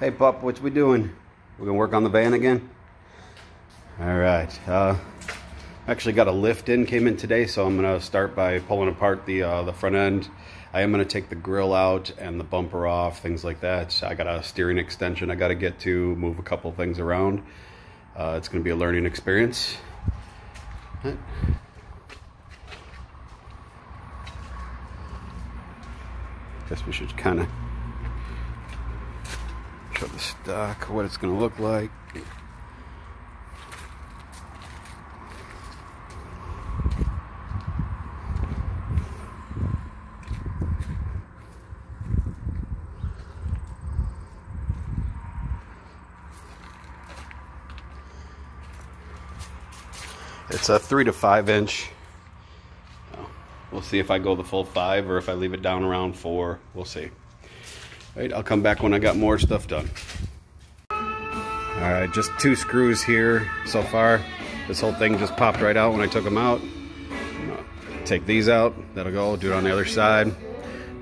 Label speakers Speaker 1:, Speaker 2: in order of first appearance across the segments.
Speaker 1: Hey pup, what we doing? We're gonna work on the van again? Alright, actually got a lift in, came in today, so I'm gonna start by pulling apart the front end. I am gonna take the grill out and the bumper off, things like that. I got a steering extension I gotta get to, move a couple things around. It's gonna be a learning experience. Guess we should kind of show the stock what it's going to look like. It's a 3 to 5 inch. We'll see if I go the full 5 or if I leave it down around 4. We'll see. Right, I'll come back when I got more stuff done. Alright, just 2 screws here so far. This whole thing just popped right out when I took them out. Take these out. That'll go. Do it on the other side.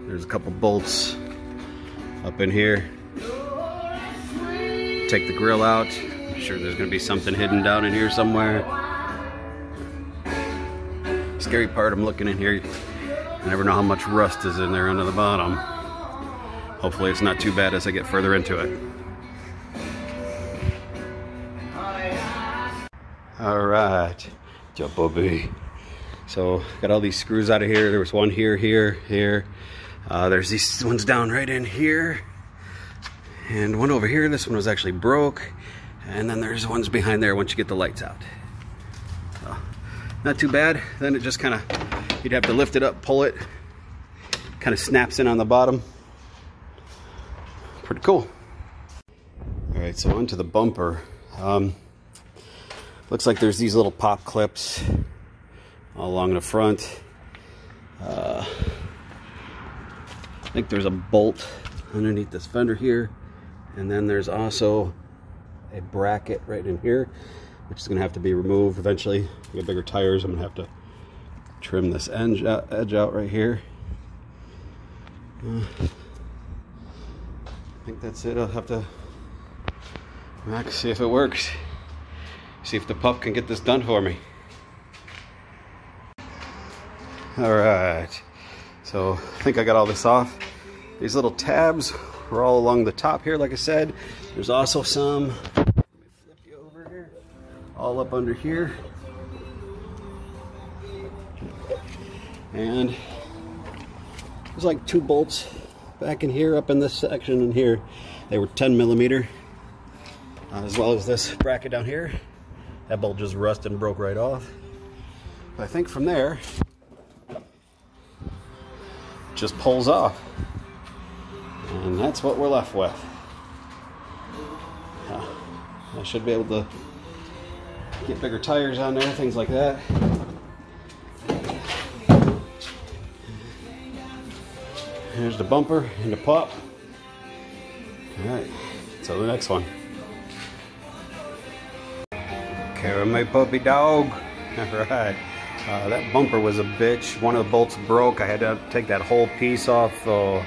Speaker 1: There's a couple bolts up in here. Take the grill out. I'm sure there's going to be something hidden down in here somewhere. Scary part, I'm looking in here, I never know how much rust is in there under the bottom. Hopefully it's not too bad as I get further into it. Alright, Jumbo-bee. So, got all these screws out of here. There was one here, here. There's these ones down right in here. And one over here, this one was actually broke. And then there's ones behind there once you get the lights out. Not too bad. Then it just kind of, you'd have to lift it up, pull it. Kind of snaps in on the bottom. Pretty cool. All right, so onto the bumper. Looks like there's these little pop clips all along the front. I think there's a bolt underneath this fender here. And then there's also a bracket right in here, which is going to have to be removed eventually. I get bigger tires, I'm going to have to trim this edge out right here. I think that's it. I'll have to see if it works. See if the pup can get this done for me. Alright, so I think I got all this off. These little tabs are all along the top here, like I said. There's also some, all up under here, and there's like 2 bolts back in here, up in this section in here. They were 10mm, as well as this bracket down here. That bolt just rusted and broke right off. But I think from there it just pulls off, and that's what we're left with. I should be able to get bigger tires on there, things like that. Here's the bumper and the pup. Alright, so the next one. Carry my puppy dog. Alright, that bumper was a bitch. One of the bolts broke. I had to take that whole piece off. So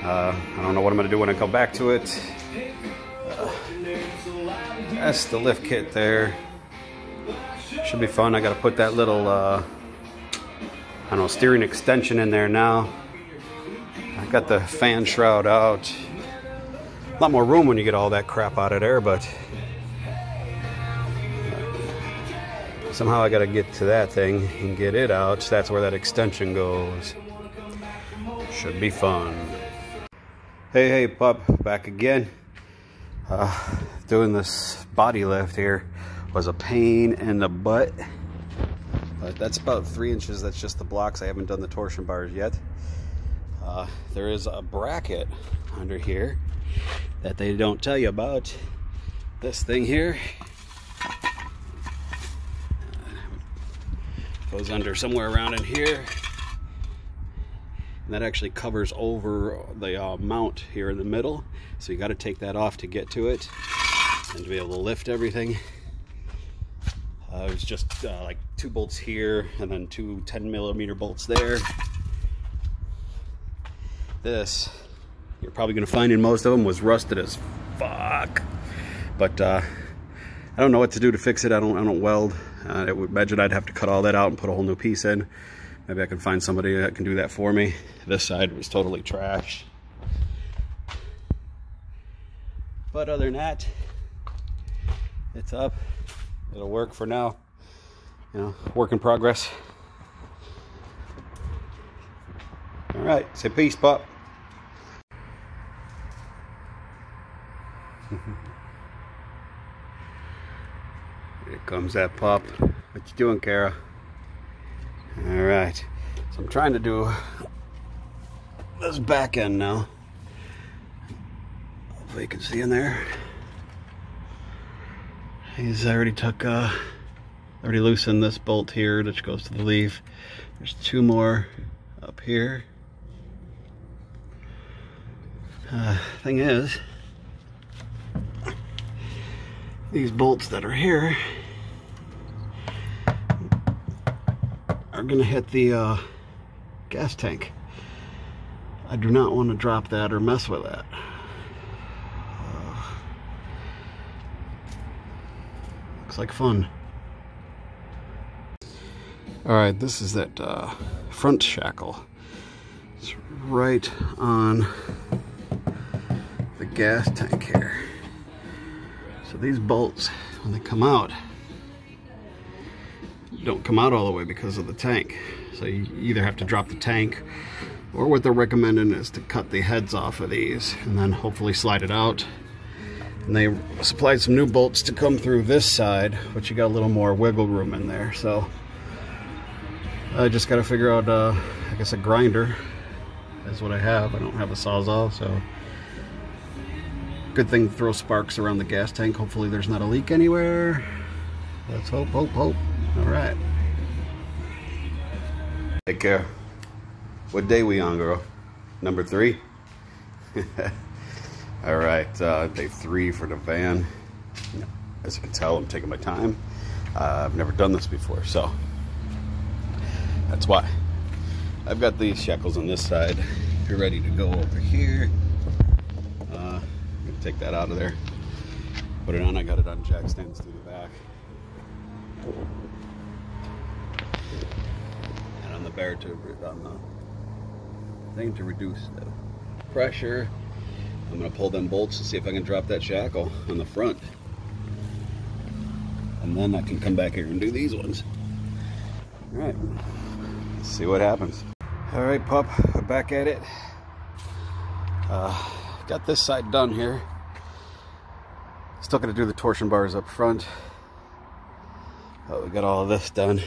Speaker 1: I don't know what I'm going to do when I come back to it. That's the lift kit there. Should be fun. I got to put that little, I don't know, steering extension in there now. I got the fan shroud out. A lot more room when you get all that crap out of there, but somehow I got to get to that thing and get it out. That's where that extension goes. Should be fun. Hey pup, back again. Doing this body lift here was a pain in the butt, but that's about 3 inches. That's just the blocks. I haven't done the torsion bars yet. There is a bracket under here that they don't tell you about. This thing here goes under somewhere around in here, and that actually covers over the mount here in the middle, so you got to take that off to get to it and to be able to lift everything. It was just like 2 bolts here and then 2 10mm bolts there. This, you're probably going to find in most of them, was rusted as fuck. But I don't know what to do to fix it. I don't weld. I would imagine I'd have to cut all that out and put a whole new piece in. Maybe I can find somebody that can do that for me. This side was totally trash. But other than that, it's up. It'll work for now. You know, work in progress. All right, say peace, pup. Here comes that pup. What you doing, Kara? All right, so I'm trying to do this back end now. Hopefully you can see in there. He's already already loosened this bolt here, which goes to the leaf. There's two more up here. Thing is, these bolts that are here are gonna hit the gas tank. I do not want to drop that or mess with that. Looks like fun. Alright, this is that front shackle. It's right on the gas tank here. So these bolts, when they come out, don't come out all the way because of the tank. So you either have to drop the tank, or what they're recommending is to cut the heads off of these and then hopefully slide it out. And they supplied some new bolts to come through this side, but you got a little more wiggle room in there. So I just got to figure out, I guess, a grinder. That's what I have. I don't have a Sawzall, so good thing to throw sparks around the gas tank. Hopefully there's not a leak anywhere. Let's hope, hope, hope. All right. Take care. What day we on, girl? Number 3? All right, day 3 for the van. As you can tell, I'm taking my time. I've never done this before, so that's why. I've got these shackles on this side. You're ready to go over here. I'm gonna take that out of there. Put it on. I got it on jack stands through the back. And on the bear tube, on the thing to reduce the pressure. I'm going to pull them bolts to see if I can drop that shackle on the front. And then I can come back here and do these ones. Alright, let's see what happens. Alright, pup, we're back at it. Got this side done here. Still going to do the torsion bars up front. Oh, we got all of this done.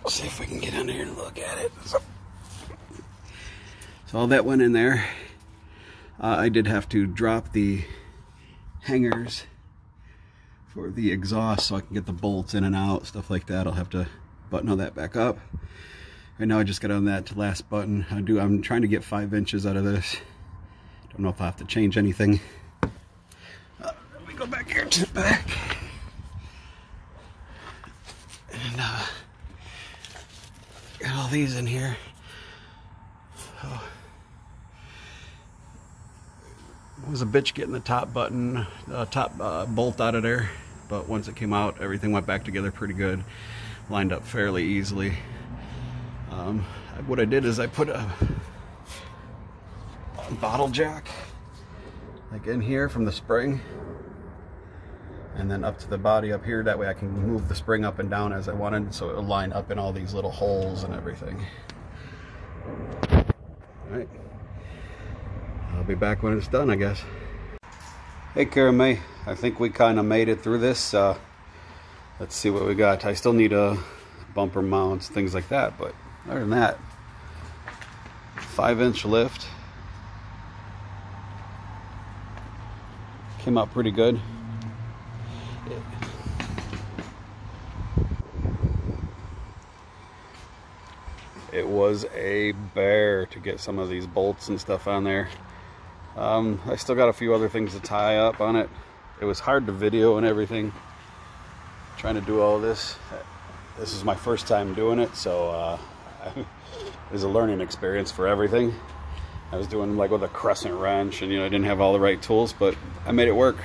Speaker 1: Let's see if we can get under here and look at it. So all that went in there. I did have to drop the hangers for the exhaust so I can get the bolts in and out, stuff like that. I'll have to button all that back up. Right now I just got on that last button. I'm trying to get 5 inches out of this. Don't know if I have to change anything. Let me go back here to the back. And got all these in here. Oh. It was a bitch getting the top button, top bolt out of there, but once it came out, everything went back together pretty good, lined up fairly easily. What I did is I put a bottle jack like in here from the spring, and then up to the body up here. That way I can move the spring up and down as I wanted, so it'll line up in all these little holes and everything. All right. I'll be back when it's done, I guess. Hey, Kara May. I think we kind of made it through this. Let's see what we got. I still need bumper mounts, things like that, but other than that, 5-inch lift. Came out pretty good. It was a bear to get some of these bolts and stuff on there. I still got a few other things to tie up on it. It was hard to video and everything, trying to do all this. This is my first time doing it, so it was a learning experience for everything. I was doing like with a crescent wrench, and you know, I didn't have all the right tools, but I made it work.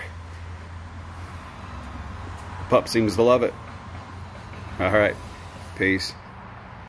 Speaker 1: The pup seems to love it. All right, peace.